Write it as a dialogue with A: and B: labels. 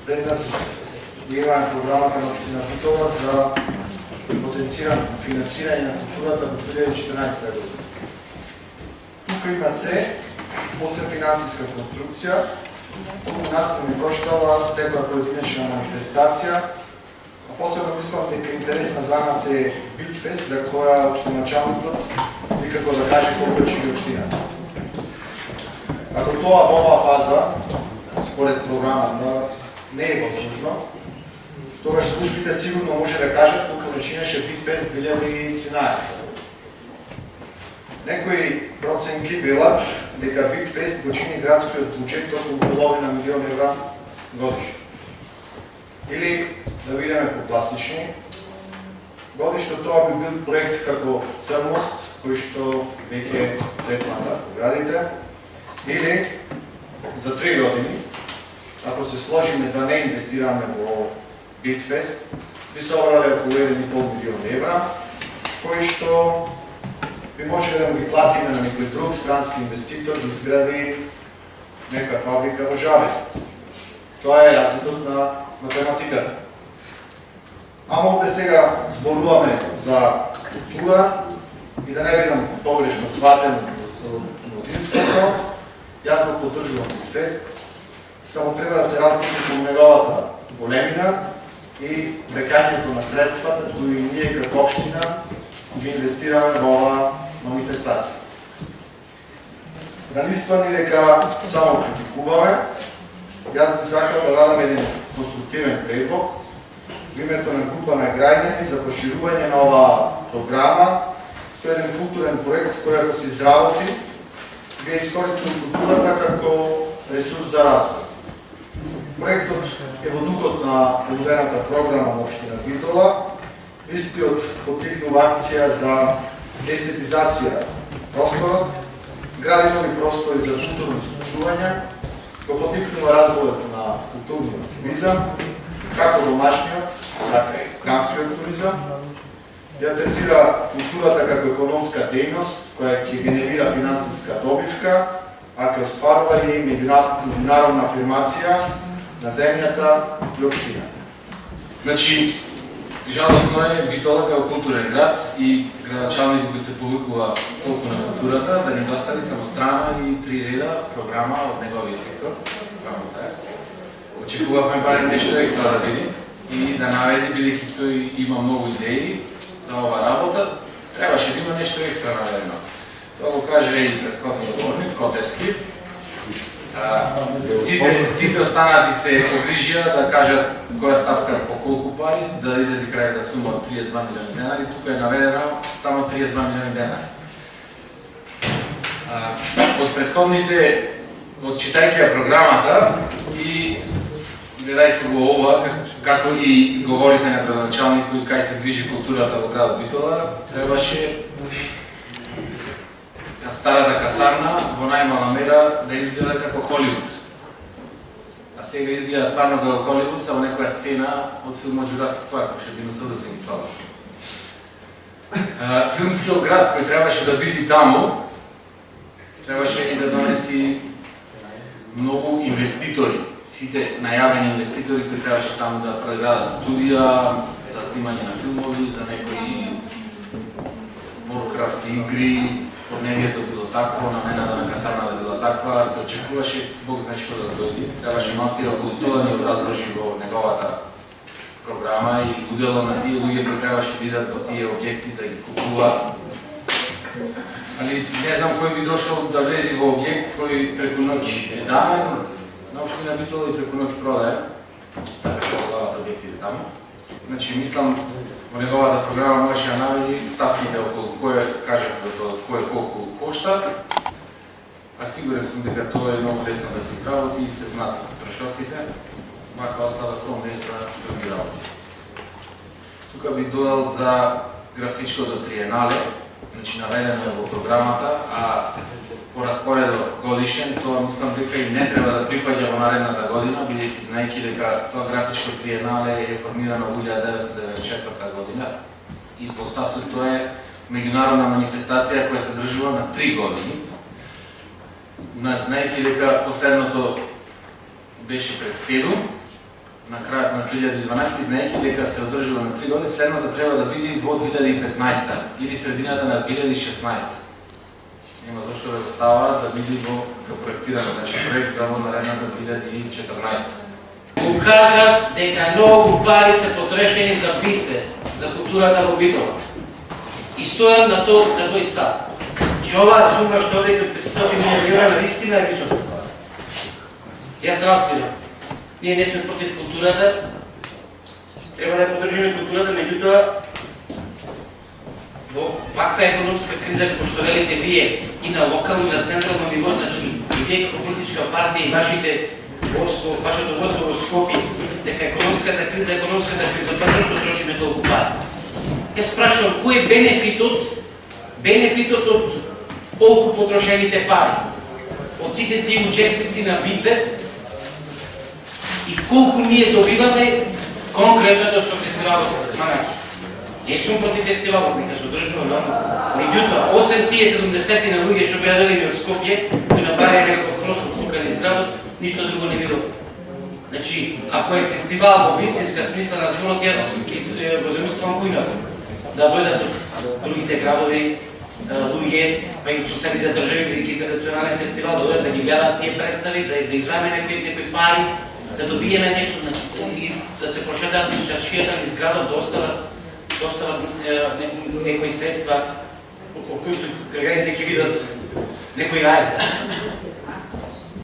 A: Пред нас имаме програмата на Општина Битола за потенцирано финансирање на културата до 2014 година. Тука има се, освен финансиска конструкција, колку нас не коштала секоја поединечна манифестација, а посебно мислам дека интересна за нас е Битфест, за која општиначалникот никако да каже колку ќе ги општината. Ако тоа во оваа фаза, според програмата, не е возможно, тогаш службите сигурно може да кажат колку начинеше Битфест 2013. Некои проценки велат дека Битфест го чини градскиот буџет околу половина милион евра годишно. Или, да видиме попластични, годишно тоа би бил проект како Црмост, кој што веќе третманда по градите, или за 3 години, ако се сложиме да не инвестираме во Битфест, би се обрали околу 1,5 милион евра, кои што би може да ги платиме на некој друг странски инвеститор да изгради нека фабрика во Жабе. Тоа е јазикот на математиката. Ама овде сега зборуваме за култура и да не бидам погрешно сватен од мнозинството, јас го поддржувам Битфест, само треба да се размисли по неговата големина и брекањето на средствата кои ние како општина ги инвестираме во оваа манифестација. Да не испадне дека само критикуваме, јас би сакал да дадам еден конструктивен предлог во името на група на граѓани за поширување на оваа програма со еден културен проект кој ако се изработи, би искористил културата како ресурс за развој. Проектот е во духот на понудената програма на Општина Битола. Истиот поттикнува акција за естетизација просторот, гради нови простори за културно исклучување, го поттикнува развојот на културниот туризам, како домашниот, така и странскиот туризам, ја третира културата како економска дејност, која ќе генерира финансиска добивка, а ќе остварува и меѓународна афирмација на земјата и општината.
B: Значи, жалосно е Битола како културен град и градачалникот кој се повикува толку на културата да ни достави само страна и 3 реда програма од неговиот сектор. Странното е. Очекувавме барем нешто екстра да биде и да наведе, бидејќи тој има многу идеи за ова работа, требаше да има нешто екстра наведено. Тоа го каже и претходниот говорник, Котевски. Сите останати се погрижија да кажат која ставка по колку пари, да излезе крајна сума од 32 милиони денари, тука е наведено само 32 милиони денари. Од претходните, отчитајќи ја програмата и гледајќи го ова, како и говорите на градоначалникот кај се движи културата во градот Битола, требаше старата касарна во најмала мера да изгледа како Холивуд. А сега изгледа стварно како Холивуд, само некоја сцена од филмот Jurassic Park, кој ќе диносаурусите ги плават. Филмскиот град кој требаше да биде таму, требаше и да донеси многу инвеститори. Сите најавени инвеститори кои требаше таму да проградат студија за снимање на филмови, за некои Warcraft игри, подневието било такво, намената на касарна да била таква, се очекуваше Бог знае што да дојде. Требаше малци околу тоа да ни разложи во неговата програма и удело на тие луѓе кои требаше да бидат во тие објекти да ги купуваат. Али не знам кој би дошол да влезе во објект кој преку ноќ е даден на Општина Битола и преку ноќ продае. Така се продаваат објектите таму. Значи мислам во неговата програма можеше да наведи ставките околу кој кажа кој колку кошта, а сигурен сум дека тоа е многу лесно да се изработи и се знаат трошоците, мака остава само нешто за други работи. Тука би додал за графичкото триенале, значи наведено е во програмата, а по распоредот годишен, тоа мислам дека и не треба да припаѓа во наредната година, бидејќи знаејќи дека тоа графичко триенале е формирано во 1994 година и по статут тоа е меѓународна манифестација која се држува на 3 години. Знаејќи дека последното беше пред 7, на крајот на 2012, знаејќи дека се одржува на 3 години, следното треба да биде во 2015 или средината на 2016. Нема зашто да го става да биде во проектирано, значи проект за наредната 2014.
C: Го кажав дека многу пари се потрошени за Битфест, за културата во Битола. И стојам на тој став. Че оваа сума што дека 500 милиона наистина е висока. Јас разбирам. Ние не сме против културата. Треба да ја поддржиме културата, меѓутоа во ваква економска криза, како што велите вие, и на локално и на централно ниво, значи и вие како политичка партија и вашето водство во Скопје, дека економската криза, па зашто трошиме толку пари? Јас спрашувам, кој е бенефитот од толку потрошените пари? Од сите тие учесници на Битфест и колку ние добиваме конкретно со фестивалот Манаки. Не сум против фестивалот, нека се одржува нормално. Меѓутоа, освен тие 70 на луѓе што беа дадени од Скопје, кои направи некој трошок тука низ градот, ништо друго не видов. Значи, ако е фестивал во вистинска смисла на зборот, јас го замислувам поинаку. Да дојдат од другите градови луѓе, па и од соседните држави, бидејќи интернационален фестивал, да дојдат да ги гледат тие представи, да изваме некои пари, да добиеме нешто, и да се прошетаат низ чаршијата, низ градот, да остават некои средства, од кои што граѓаните ќе видат некој ајде.